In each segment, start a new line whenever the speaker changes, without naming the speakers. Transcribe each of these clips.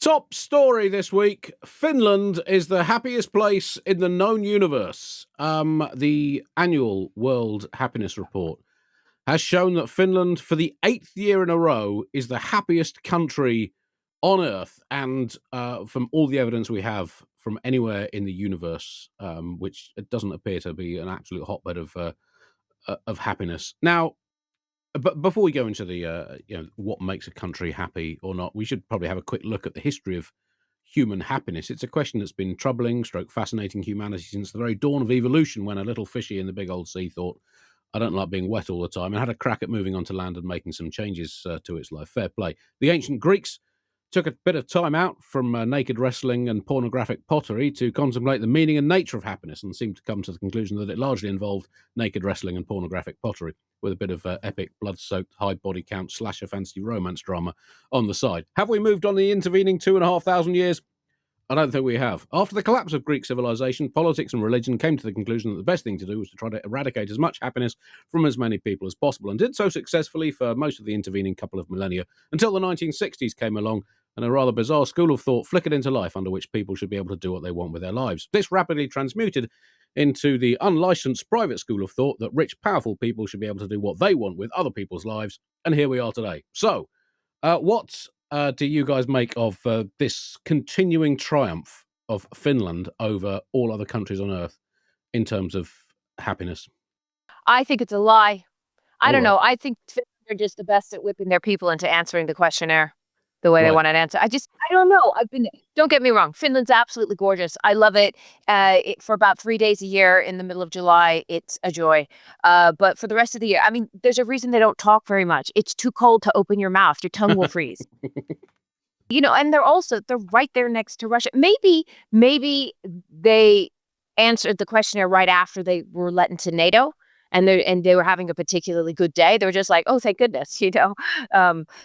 Top story this week. Finland is the happiest place in the known universe. The annual World Happiness Report has shown that Finland, for the 8th year in a row, is the happiest country on Earth. And from all the evidence we have from anywhere in the universe, which it doesn't appear to be an absolute hotbed of happiness. Now, but before we go into the what makes a country happy or not, we should probably have a quick look at the history of human happiness. It's a question that's been troubling, fascinating humanity since the very dawn of evolution, when a little fishy in the big old sea thought, I don't like being wet all the time, and had a crack at moving onto land and making some changes to its life. Fair play. The ancient Greeks took a bit of time out from naked wrestling and pornographic pottery to contemplate the meaning and nature of happiness, and seemed to come to the conclusion that it largely involved naked wrestling and pornographic pottery, with a bit of epic, blood-soaked, high body count, slasher fantasy romance drama on the side. Have we moved on the intervening 2,500 years? I don't think we have. After the collapse of Greek civilization, politics and religion came to the conclusion that the best thing to do was to try to eradicate as much happiness from as many people as possible, and did so successfully for most of the intervening couple of millennia, until the 1960s came along and a rather bizarre school of thought flickered into life, under which people should be able to do what they want with their lives. This rapidly transmuted into the unlicensed private school of thought that rich, powerful people should be able to do what they want with other people's lives, and here we are today. So, what do you guys make of this continuing triumph of Finland over all other countries on Earth in terms of happiness?
I think it's a lie. I don't know. I think Finns are just the best at whipping their people into answering the questionnaire the way they want an answer. I don't know. Don't get me wrong. Finland's absolutely gorgeous. I love it. For about 3 days a year in the middle of July, it's a joy. But for the rest of the year, I mean, there's a reason they don't talk very much. It's too cold to open your mouth. Your tongue will freeze. And they're right there next to Russia. Maybe they answered the questionnaire right after they were let into NATO. And they were having a particularly good day. They were just like, oh, thank goodness, the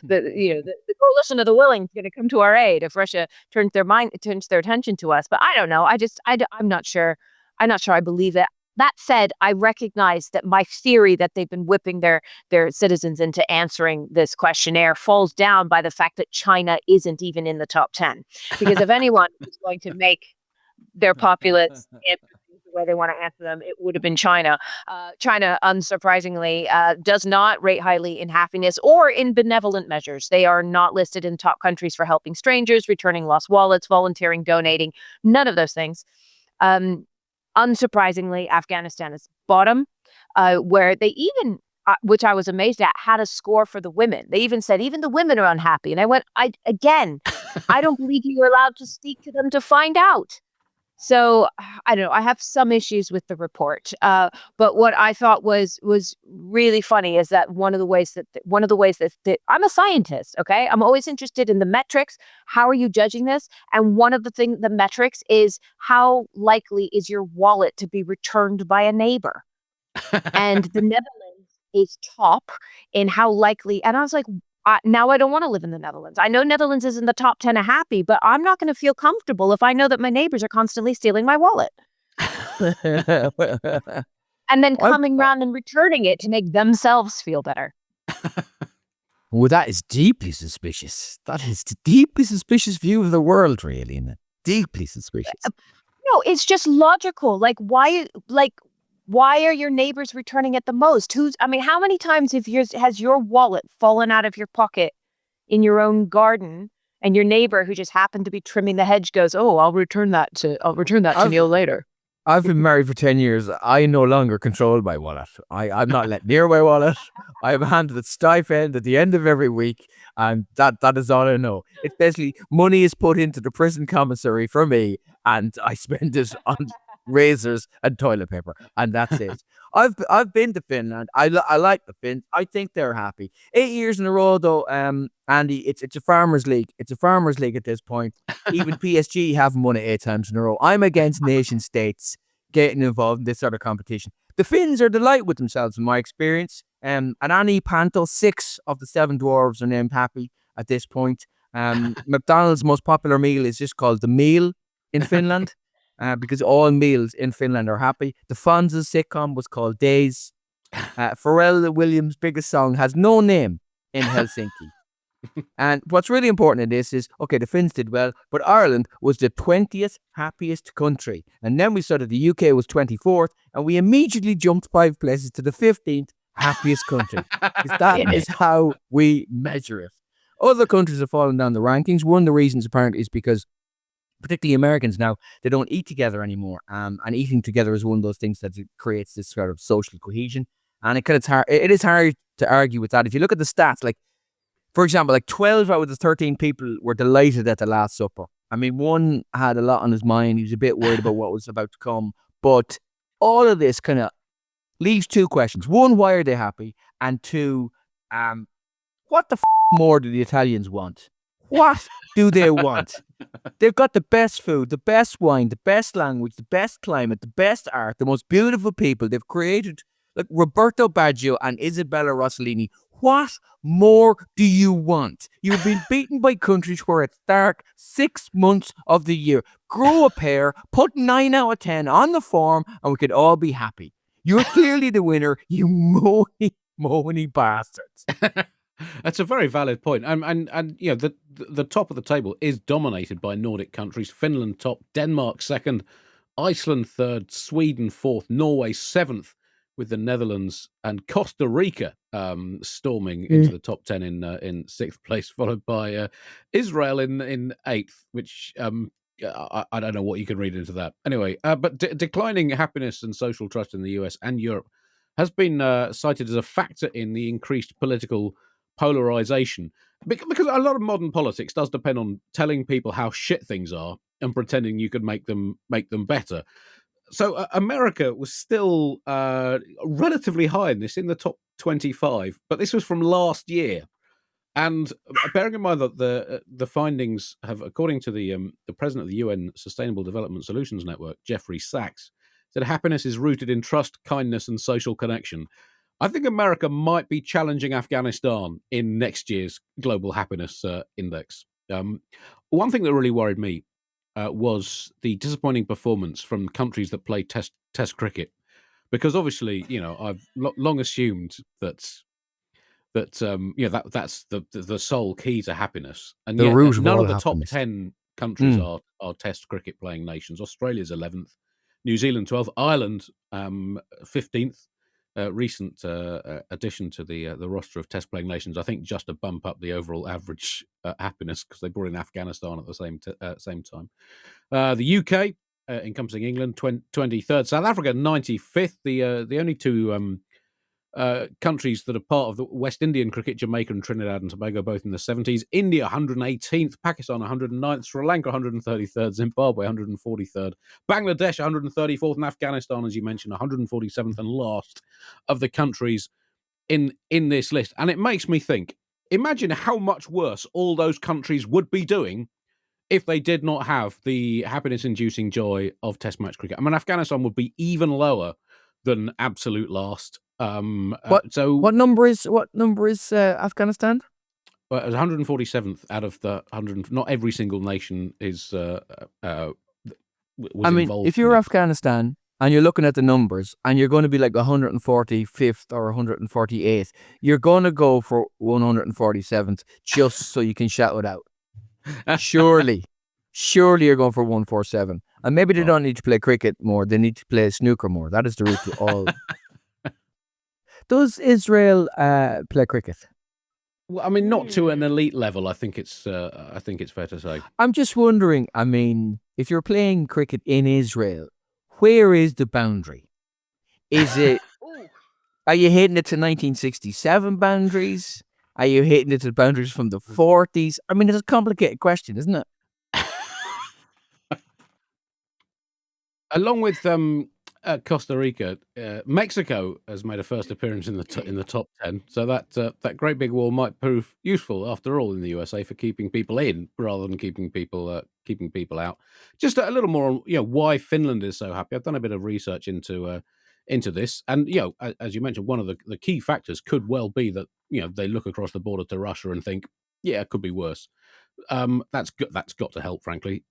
coalition of the willing is going to come to our aid if Russia turns their attention to us. But I don't know. I'm not sure. I'm not sure I believe it. That said, I recognize that my theory that they've been whipping their citizens into answering this questionnaire falls down by the fact that China isn't even in the top 10. Because if anyone is going to make their populace the way they want to answer them, it would have been China. China, unsurprisingly, does not rate highly in happiness or in benevolent measures. They are not listed in top countries for helping strangers, returning lost wallets, volunteering, donating, none of those things. Unsurprisingly, Afghanistan is bottom, where they even, which I was amazed at, had a score for the women. They even said even the women are unhappy. And I went, I don't believe you were allowed to speak to them to find out. So I don't know. I have some issues with the report, but what I thought was really funny is that one of the ways that I'm a scientist. Okay, I'm always interested in the metrics. How are you judging this? And one of the metrics is how likely is your wallet to be returned by a neighbor, and the Netherlands is top in how likely. And I was like, now I don't want to live in the Netherlands. I know Netherlands is in the top 10 of happy, but I'm not going to feel comfortable if I know that my neighbors are constantly stealing my wallet. And then coming around and returning it to make themselves feel better.
Well, that is deeply suspicious. That is the deeply suspicious view of the world, really, isn't it? Deeply suspicious.
No, it's just logical. Why are your neighbors returning it the most? How many times has your wallet fallen out of your pocket in your own garden, and your neighbor who just happened to be trimming the hedge goes, "Oh, I'll return that to Neil later."
I've been married for 10 years. I no longer control my wallet. I'm not let near my wallet. I have handed the stipend at the end of every week, and that is all I know. It's basically money is put into the prison commissary for me, and I spend it on razors and toilet paper, and that's it. I've been to Finland. I like the Finns. I think they're happy. 8 years in a row, though, Andy. It's a farmers' league. It's a farmers' league at this point. Even PSG haven't won it 8 times in a row. I'm against nation states getting involved in this sort of competition. The Finns are delighted with themselves, in my experience. And Annie Panto, 6 of the 7 dwarves are named happy at this point. McDonald's most popular meal is just called the meal in Finland. Because all meals in Finland are happy. The Fonz's sitcom was called Days. Pharrell Williams' biggest song has no name in Helsinki. And what's really important in this is, okay, the Finns did well, but Ireland was the 20th happiest country. And then we saw that the UK was 24th, and we immediately jumped 5 places to the 15th happiest country. Because that is how we measure it. Other countries have fallen down the rankings. One of the reasons, apparently, is because particularly Americans now, they don't eat together anymore. And eating together is one of those things that creates this sort of social cohesion. And it is hard to argue with that. If you look at the stats, like, for example, like 12 out of the 13 people were delighted at the Last Supper. I mean, one had a lot on his mind. He was a bit worried about what was about to come. But all of this kind of leaves two questions. One, why are they happy? And two, what the more do the Italians want? What do they want? They've got the best food, the best wine, the best language, the best climate, the best art, the most beautiful people. They've created like Roberto Baggio and Isabella Rossellini. What more do you want? You've been beaten by countries where it's dark 6 months of the year. Grow a pair, put 9 out of 10 on the form, and we could all be happy. You're clearly the winner, you moany bastards.
That's a very valid point. And you know, the top of the table is dominated by Nordic countries. Finland top, Denmark second, Iceland third, Sweden fourth, Norway seventh, with the Netherlands and Costa Rica storming into the top 10 in sixth place, followed by Israel in eighth, which I don't know what you can read into that. Anyway, but declining happiness and social trust in the US and Europe has been cited as a factor in the increased political polarization, because a lot of modern politics does depend on telling people how shit things are and pretending you could make them better. So America was still relatively high in this, in the top 25, but this was from last year. And bearing in mind that the findings have, according to the president of the UN Sustainable Development Solutions Network, Jeffrey Sachs, said happiness is rooted in trust, kindness, and social connection. I think America might be challenging Afghanistan in next year's global happiness index. One thing that really worried me was the disappointing performance from countries that play test cricket, because obviously, you know, I've long assumed that's that's the sole key to happiness, and
The
yet
root of
none
all
of the top
happiness.
10 countries are test cricket playing nations. Australia's 11th, New Zealand 12th, Ireland 15th. Recent addition to the roster of test playing nations, I think, just to bump up the overall average happiness, because they brought in Afghanistan at the same time. The UK, encompassing England, 23rd, South Africa 95th. The only two countries that are part of the West Indian cricket, Jamaica and Trinidad and Tobago, both in the 70s. India 118th, Pakistan 109th, Sri Lanka 133rd, Zimbabwe 143rd, Bangladesh 134th, and Afghanistan, as you mentioned, 147th, and last of the countries in this list. And it makes me think, imagine how much worse all those countries would be doing if they did not have the happiness-inducing joy of Test match cricket. I mean, Afghanistan would be even lower than absolute last.
What number is Afghanistan?
Well, it was 147th out of the 100. Not every single nation is was involved.
If you're Afghanistan and you're looking at the numbers and you're going to be like 145th or 148th, you're going to go for 147th just so you can shout it out. Surely you're going for 147. And maybe they don't need to play cricket more. They need to play snooker more. That is the route to all. Does Israel play cricket?
Well, I mean, not to an elite level. I think it's fair to say.
I'm just wondering. I mean, if you're playing cricket in Israel, where is the boundary? Is it? Are you hitting it to 1967 boundaries? Are you hitting it to boundaries from the 40s? I mean, it's a complicated question, isn't it?
Along with Costa Rica, Mexico has made a first appearance in the top 10. So that great big wall might prove useful after all in the USA for keeping people in rather than keeping people out. Just a little more on why Finland is so happy. I've done a bit of research into this, and as you mentioned, one of the key factors could well be that they look across the border to Russia and think, yeah, it could be worse. That's got to help, frankly.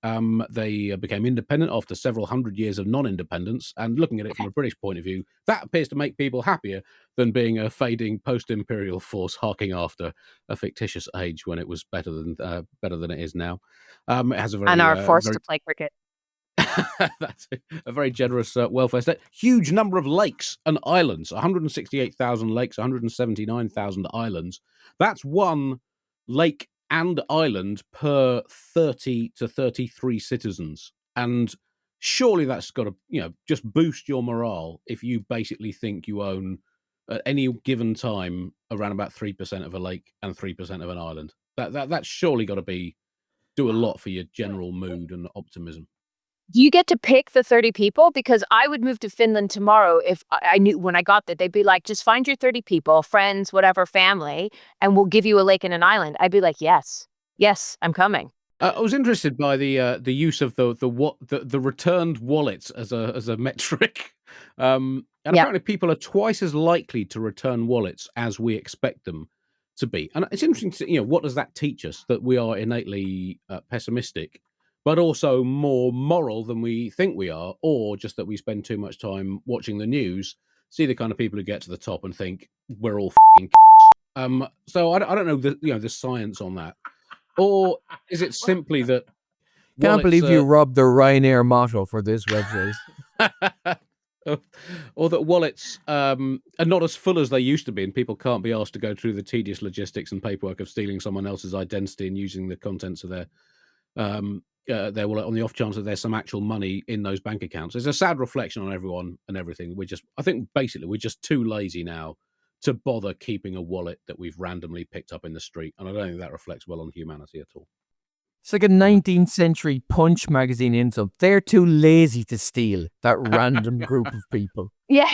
They became independent after several hundred years of non-independence, and looking at it from a British point of view, that appears to make people happier than being a fading post-imperial force harking after a fictitious age when it was better than it is now. It has a very
and are forced to play cricket.
That's a very generous welfare state. Huge number of lakes and islands, 168,000 lakes, 179,000 islands. That's one lake and island per 30 to 33 citizens. And surely that's got to, just boost your morale if you basically think you own at any given time around about 3% of a lake and 3% of an island. That's surely got to do a lot for your general mood and optimism.
Do you get to pick the 30 people? Because I would move to Finland tomorrow if I knew when I got there, they'd be like, just find your 30 people, friends, whatever, family, and we'll give you a lake and an island. I'd be like, yes, I'm coming.
I was interested by the use of the returned wallets as a metric, and apparently people are twice as likely to return wallets as we expect them to be. And it's interesting to what does that teach us? That we are innately pessimistic, but also more moral than we think we are, or just that we spend too much time watching the news, see the kind of people who get to the top and think we're all f***ing so I don't know the science on that. Or is it simply that
Can't believe you robbed the Ryanair motto for this website.
or that wallets are not as full as they used to be, and people can't be asked to go through the tedious logistics and paperwork of stealing someone else's identity and using the contents of their wallet on the off chance that there's some actual money in those bank accounts. It's a sad reflection on everyone and everything. I think basically we're just too lazy now to bother keeping a wallet that we've randomly picked up in the street. And I don't think that reflects well on humanity at all.
It's like a 19th century Punch magazine insult. They're too lazy to steal, that random group of people.
Yeah.